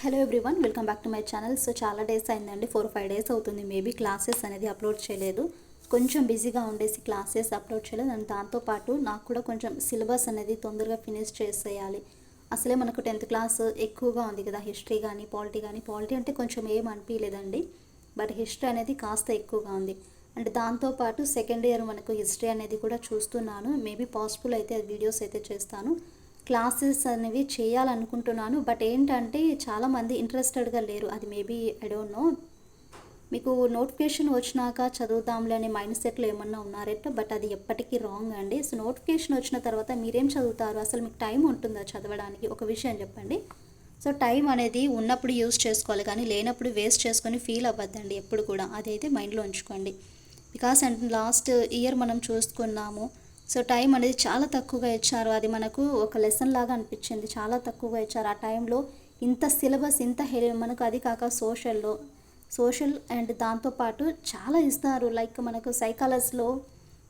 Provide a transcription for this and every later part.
Hello everyone, welcome back to my channel. So చాలా days అయిందండి, 4-5 days అవుతుంది maybe classes అనేది అప్లోడ్ చేయలేదు. కొంచెం బిజీగా ఉండేసి క్లాసెస్ అప్లోడ్ చేయలేదు. అండ్ దాంతోపాటు నాకు కూడా కొంచెం సిలబస్ అనేది తొందరగా ఫినిష్ చేసేయాలి. అసలే మనకు 10th క్లాస్ ఎక్కువగా ఉంది కదా, హిస్టరీ కానీ పాలిటీ అంటే కొంచెం ఏం అనిపించలేదండి, బట్ హిస్టరీ అనేది కాస్త ఎక్కువగా ఉంది. అండ్ దాంతోపాటు సెకండ్ ఇయర్ మనకు హిస్టరీ అనేది కూడా చూస్తున్నాను. మేబీ పాసిబుల్ అయితే వీడియోస్ అయితే చేస్తాను, క్లాసెస్ అనేవి చేయాలనుకుంటున్నాను. బట్ ఏంటంటే చాలామంది ఇంట్రెస్టెడ్గా లేరు. అది మేబీ ఐ డోంట్ నో, మీకు నోటిఫికేషన్ వచ్చినాక చదువుతాంలే అనే మైండ్ సెట్లో ఏమన్నా ఉన్నారంటే, బట్ అది ఎప్పటికీ రాంగ్ అండి. సో నోటిఫికేషన్ వచ్చిన తర్వాత మీరేం చదువుతారు, అసలు మీకు టైం ఉంటుందా చదవడానికి? ఒక విషయం చెప్పండి. సో టైం అనేది ఉన్నప్పుడు యూజ్ చేసుకోవాలి, కానీ లేనప్పుడు వేస్ట్ చేసుకొని ఫీల్ అవ్వద్దండి ఎప్పుడు కూడా. అదైతే మైండ్లో ఉంచుకోండి. బికాస్ అంటే లాస్ట్ ఇయర్ మనం చూసుకున్నాము, సో టైం అనేది చాలా తక్కువగా ఇచ్చారు. అది మనకు ఒక లెసన్ లాగా అనిపించింది, చాలా తక్కువగా ఇచ్చారు. ఆ టైంలో ఇంత సిలబస్ ఇంత మనకు అది కాక సోషల్ అండ్ దాంతోపాటు చాలా ఇస్తారు. లైక్ మనకు సైకాలజీలో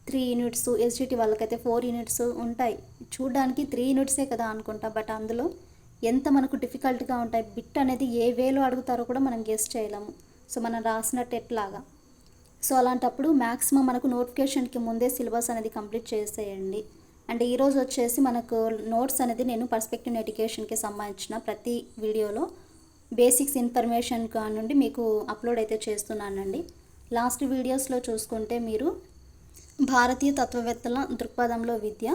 3 యూనిట్స్, ఎస్జిటి వాళ్ళకైతే 4 యూనిట్స్ ఉంటాయి. చూడడానికి 3 యూనిట్సే కదా అనుకుంటా, బట్ అందులో ఎంత మనకు డిఫికల్ట్గా ఉంటాయి. బిట్ అనేది ఏ వేలో అడుగుతారో కూడా మనం గెస్ చేయలేము. సో మనం రాసినట్టు ఎట్లాగా. సో అలాంటప్పుడు మ్యాక్సిమం మనకు నోటిఫికేషన్కి ముందే సిలబస్ అనేది కంప్లీట్ చేసేయండి. అండ్ ఈరోజు వచ్చేసి మనకు నోట్స్ అనేది నేను పర్స్పెక్టివ్ ఎడ్యుకేషన్కి సంబంధించిన ప్రతి వీడియోలో బేసిక్స్ ఇన్ఫర్మేషన్ నుండి మీకు అప్లోడ్ అయితే చేస్తున్నానండి. లాస్ట్ వీడియోస్లో చూసుకుంటే మీరు భారతీయ తత్వవేత్తల దృక్పథంలో విద్య,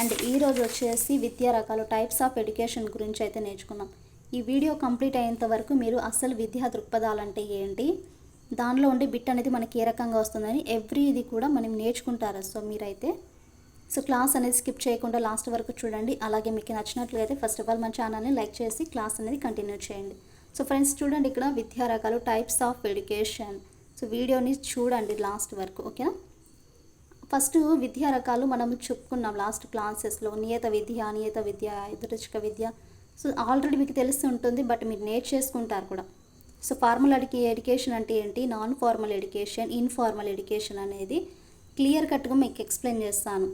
అండ్ ఈరోజు వచ్చేసి విద్యా రకాలు, టైప్స్ ఆఫ్ ఎడ్యుకేషన్ గురించి అయితే నేర్చుకున్నాం. ఈ వీడియో కంప్లీట్ అయ్యేంత వరకు మీరు అసలు విద్యా దృక్పథాలు అంటే ఏంటి, దానిలో ఉండే బిట్ అనేది మనకి ఏ రకంగా వస్తుందని ఇది కూడా మనం నేర్చుకుంటారు. సో మీరైతే క్లాస్ అనేది స్కిప్ చేయకుండా లాస్ట్ వరకు చూడండి. అలాగే మీకు నచ్చినట్లయితే ఫస్ట్ ఆఫ్ ఆల్ మన ఛానల్ని లైక్ చేసి క్లాస్ అనేది కంటిన్యూ చేయండి. సో ఫ్రెండ్స్ చూడండి, ఇక్కడ విద్యా రకాలు, టైప్స్ ఆఫ్ ఎడ్యుకేషన్. సో వీడియోని చూడండి లాస్ట్ వరకు, ఓకేనా. ఫస్ట్ విద్యా రకాలు మనం చెప్పుకున్నాం లాస్ట్ క్లాసెస్లో. నియత విద్య, యాదృచ్ఛిక విద్య. సో ఆల్రెడీ మీకు తెలిసి ఉంటుంది, బట్ మీరు నేర్చేసుకుంటారు కూడా. సో ఫార్మల్ ఎడ్యుకేషన్ అంటే ఏంటి, non formal education, informal education అనేది క్లియర్ కట్గా మీకు ఎక్స్ప్లెయిన్ చేస్తాను.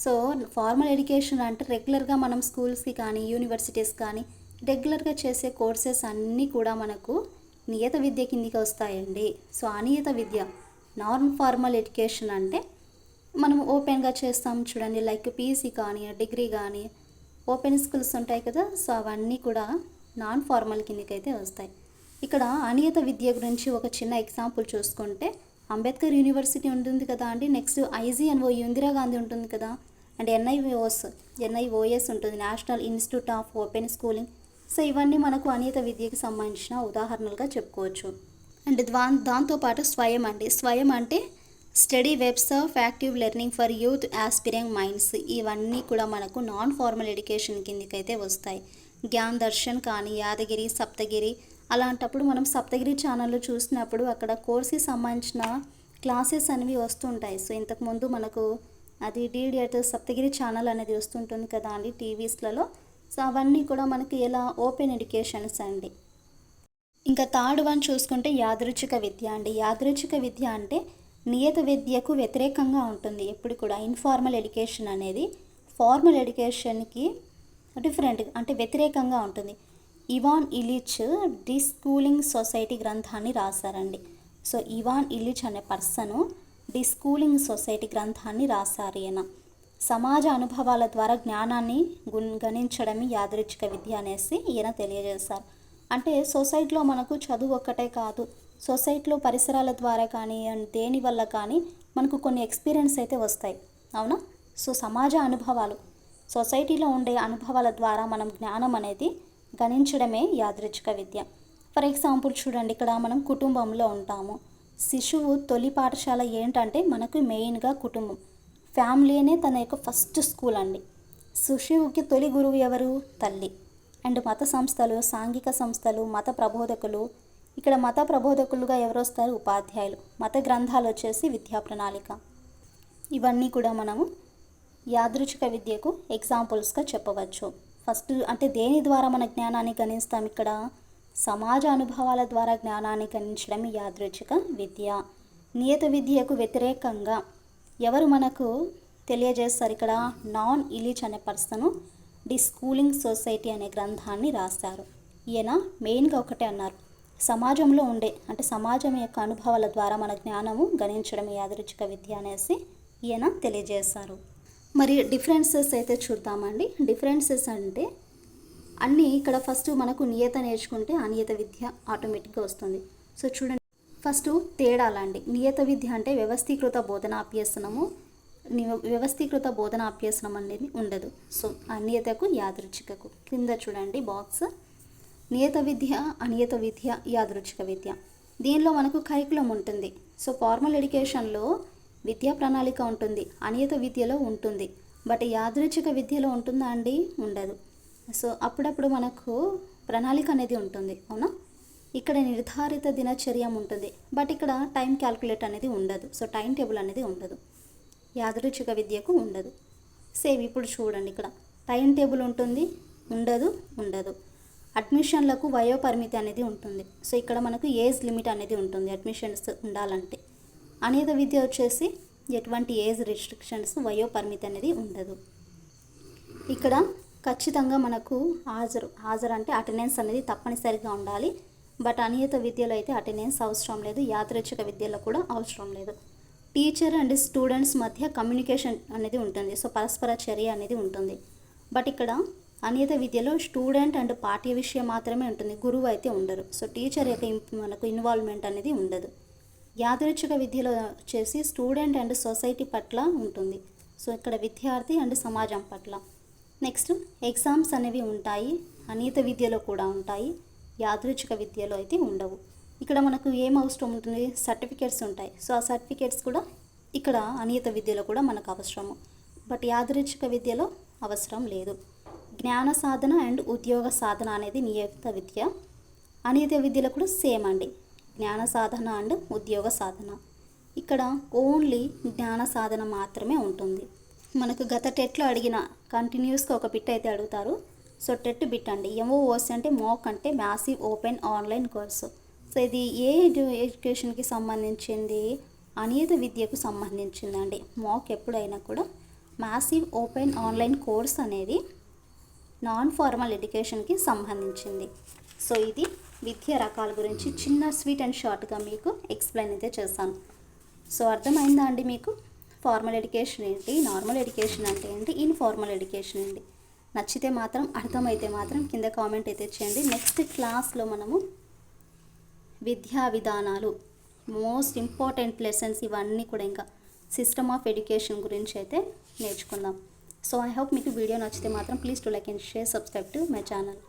సో ఫార్మల్ ఎడ్యుకేషన్ అంటే రెగ్యులర్గా మనం స్కూల్స్కి కానీ యూనివర్సిటీస్ కానీ రెగ్యులర్గా చేసే కోర్సెస్ అన్నీ కూడా మనకు నియత విద్య కిందికి వస్తాయండి. సో అనియత విద్య, నాన్ ఫార్మల్ ఎడ్యుకేషన్ అంటే మనం ఓపెన్గా చేస్తాం చూడండి, లైక్ పీజీ కానీ డిగ్రీ కానీ ఓపెన్ స్కూల్స్ ఉంటాయి కదా. సో అవన్నీ కూడా నాన్ ఫార్మల్ కిందికి అయితే వస్తాయి. ఇక్కడ అనియత విద్య గురించి ఒక చిన్న ఎగ్జాంపుల్ చూసుకుంటే, అంబేద్కర్ యూనివర్సిటీ ఉంటుంది కదా అండి, నెక్స్ట్ ఐజీఎన్ఓ ఇందిరాగాంధీ ఉంటుంది కదా, అండ్ ఎన్ఐఓఎస్ ఉంటుంది, national institute of open schooling. So ఇవన్నీ మనకు అనియత విద్యకి సంబంధించిన ఉదాహరణలుగా చెప్పుకోవచ్చు. అండ్ దాంతోపాటు స్వయం అంటే study webs of active learning for youth aspiring minds. ఇవన్నీ కూడా మనకు నాన్ ఫార్మల్ ఎడ్యుకేషన్ కిందకైతే వస్తాయి. జ్ఞాన్ దర్శన్ కానీ, యాదగిరి, సప్తగిరి. అలాంటప్పుడు మనం సప్తగిరి ఛానల్లో చూసినప్పుడు అక్కడ కోర్స్కి సంబంధించిన క్లాసెస్ అనేవి వస్తుంటాయి. సో ఇంతకుముందు మనకు అది డీడియట్ సప్తగిరి ఛానల్ అనేది వస్తుంటుంది కదా అండి టీవీస్లలో. సో అవన్నీ కూడా మనకి ఎలా ఓపెన్ ఎడ్యుకేషన్స్ అండి. ఇంకా థర్డ్ వన్ చూసుకుంటే యాదృచ్ఛిక విద్య అండి. యాదృచ్ఛిక విద్య అంటే నియత విద్యకు వ్యతిరేకంగా ఉంటుంది ఎప్పుడు కూడా. ఇన్ఫార్మల్ ఎడ్యుకేషన్ అనేది ఫార్మల్ ఎడ్యుకేషన్కి డిఫరెంట్ అంటే వ్యతిరేకంగా ఉంటుంది. Ivan Illich deschooling society గ్రంథాన్ని రాశారండి. సో ఇవాన్ ఇలిచ్ అనే పర్సను ది స్కూలింగ్ సొసైటీ గ్రంథాన్ని రాశారు. ఈయన సమాజ అనుభవాల ద్వారా జ్ఞానాన్ని గణించడమే యాదృచ్ఛిక విద్య అనేసి ఈయన తెలియజేశారు. అంటే సొసైటీలో మనకు చదువు ఒక్కటే కాదు, సొసైటీలో పరిసరాల ద్వారా కానీ దేని వల్ల కానీ మనకు కొన్ని ఎక్స్పీరియన్స్ అయితే వస్తాయి, అవునా. సో సమాజ అనుభవాలు, సొసైటీలో ఉండే అనుభవాల ద్వారా మనం జ్ఞానం అనేది గణించడమే యాదృచ్ఛిక విద్య. ఫర్ ఎగ్జాంపుల్ చూడండి, ఇక్కడ మనం కుటుంబంలో ఉంటాము. శిశువు తొలి పాఠశాల ఏంటంటే మనకు మెయిన్గా కుటుంబం, ఫ్యామిలీనే తన యొక్క ఫస్ట్ స్కూల్ అండి. శిశువుకి తొలి గురువు ఎవరు, తల్లి. అండ్ మత సంస్థలు, సాంఘిక సంస్థలు, మత ప్రబోధకులు. ఇక్కడ మత ప్రబోధకులుగా ఎవరు వస్తారు, ఉపాధ్యాయులు. మత గ్రంథాలు వచ్చేసి విద్యా ప్రణాళిక. ఇవన్నీ కూడా మనము యాదృచ్ఛిక విద్యకు ఎగ్జాంపుల్స్గా చెప్పవచ్చు. ఫస్ట్ అంటే దేని ద్వారా మన జ్ఞానాన్ని గణిస్తాం, ఇక్కడ సమాజ అనుభవాల ద్వారా జ్ఞానాన్ని గణించడం యాదృచ్ఛిక విద్య. నియత విద్యకు వ్యతిరేకంగా ఎవరు మనకు తెలియజేస్తారు, ఇక్కడ నాన్ ఇలిచ్ అనే పర్సను ది స్కూలింగ్ సొసైటీ అనే గ్రంథాన్ని రాశారు. ఈయన మెయిన్గా ఒకటే అన్నారు, సమాజంలో ఉండే అంటే సమాజం యొక్క అనుభవాల ద్వారా మన జ్ఞానము గణించడం యాదృచ్ఛిక విద్య అనేసి ఈయన తెలియజేశారు. మరి డిఫరెన్సెస్ అయితే చూద్దామండి. డిఫరెన్సెస్ అంటే అన్నీ ఇక్కడ ఫస్ట్ మనకు నియత నేర్చుకుంటే అనియత విద్య ఆటోమేటిక్గా వస్తుంది. సో చూడండి, ఫస్ట్ తేడాలండి. నియత విద్య అంటే వ్యవస్థీకృత బోధన అభ్యసనము, వ్యవస్థీకృత బోధన అభ్యసనం అనేది ఉండదు. సో అనియతకు యాదృచ్ఛికకు కింద చూడండి బాక్స్, నియత విద్య అనియత విద్య యాదృచ్ఛిక విద్య. దీనిలో మనకు కరికులం ఉంటుంది. సో ఫార్మల్ ఎడ్యుకేషన్లో విద్యా ప్రణాళిక ఉంటుంది, అనియత విద్యలో ఉంటుంది. బట్ యాదృచ్ఛిక విద్యలో ఉంటుందా అండి? ఉండదు. సో అప్పుడప్పుడు మనకు ప్రణాళిక అనేది ఉంటుంది, అవునా. ఇక్కడ నిర్ధారిత దినచర్య ఉంటుంది, బట్ ఇక్కడ టైం క్యాల్కులేట్ అనేది ఉండదు. సో టైం టేబుల్ అనేది ఉండదు, యాదృచ్ఛిక విద్యకు ఉండదు. సేమ్ ఇప్పుడు చూడండి, ఇక్కడ టైం టేబుల్ ఉంటుంది, ఉండదు. అడ్మిషన్లకు వయో పరిమితి అనేది ఉంటుంది. సో ఇక్కడ మనకు ఏజ్ లిమిట్ అనేది ఉంటుంది అడ్మిషన్స్ ఉండాలంటే. అనియత విద్య వచ్చేసి ఎటువంటి ఏజ్ రిస్ట్రిక్షన్స్, వయో పరిమితి అనేది ఉండదు. ఇక్కడ ఖచ్చితంగా మనకు హాజరు అంటే అటెండెన్స్ అనేది తప్పనిసరిగా ఉండాలి. బట్ అనియత విద్యలో అయితే అటెండెన్స్ అవసరం లేదు, యాదృచ్ఛిక విద్యలో కూడా అవసరం లేదు. టీచర్ అండ్ స్టూడెంట్స్ మధ్య కమ్యూనికేషన్ అనేది ఉంటుంది. సో పరస్పర చర్య అనేది ఉంటుంది. బట్ ఇక్కడ అనియత విద్యలో స్టూడెంట్ అండ్ పాఠ్య విషయం మాత్రమే ఉంటుంది, గురువు అయితే ఉండరు. సో టీచర్ యొక్క మనకు ఇన్వాల్వ్మెంట్ అనేది ఉండదు. యాదృచ్ఛిక విద్యలో వచ్చేసి స్టూడెంట్ అండ్ సొసైటీ పట్ల ఉంటుంది. సో ఇక్కడ విద్యార్థి అండ్ సమాజం పట్ల. నెక్స్ట్ ఎగ్జామ్స్ అనేవి ఉంటాయి, అనియత విద్యలో కూడా ఉంటాయి, యాదృచ్ఛిక విద్యలో అయితే ఉండవు. ఇక్కడ మనకు ఏం అవసరం ఉంటుంది? సర్టిఫికేట్స్ ఉంటాయి. సో ఆ సర్టిఫికేట్స్ కూడా ఇక్కడ అనియత విద్యలో కూడా మనకు అవసరము, బట్ యాదృచ్ఛిక విద్యలో అవసరం లేదు. జ్ఞాన సాధన అండ్ ఉద్యోగ సాధన అనేది నియత విద్య. అనియత విద్యలో కూడా సేమ్ అండి, జ్ఞాన సాధన అండ్ ఉద్యోగ సాధన. ఇక్కడ ఓన్లీ జ్ఞాన సాధన మాత్రమే ఉంటుంది. మనకు గత టెట్లో అడిగిన కంటిన్యూస్గా ఒక బిట్ అయితే అడుగుతారు. సో టెట్ బిట్ అండి, MOOC అంటే మోక్ అంటే massive open online course. So ఇది ఏ ఎడ్యుకేషన్కి సంబంధించింది? అనియత విద్యకు సంబంధించిందండి. మోక్ ఎప్పుడైనా కూడా మ్యాసివ్ ఓపెన్ ఆన్లైన్ కోర్స్ అనేది నాన్ ఫార్మల్ ఎడ్యుకేషన్కి సంబంధించింది. సో ఇది విద్యా రకాల గురించి చిన్న స్వీట్ అండ్ షార్ట్గా మీకు ఎక్స్ప్లెయిన్ అయితే చేశాను. సో అర్థమైందా అండి మీకు? ఫార్మల్ ఎడ్యుకేషన్ ఏంటి, నార్మల్ ఎడ్యుకేషన్ అంటే ఏంటి, ఇన్ఫార్మల్ ఎడ్యుకేషన్ ఏంటి? నచ్చితే మాత్రం, అర్థమైతే మాత్రం కింద కామెంట్ అయితే చేయండి. నెక్స్ట్ క్లాస్లో మనము విద్యా విధానాలు, మోస్ట్ ఇంపార్టెంట్ లెసన్స్ ఇవన్నీ కూడా ఇంకా సిస్టమ్ ఆఫ్ ఎడ్యుకేషన్ గురించి అయితే నేర్చుకుందాం. సో ఐ హోప్ మీకు వీడియో నచ్చితే మాత్రం please to like and share, subscribe to my channel.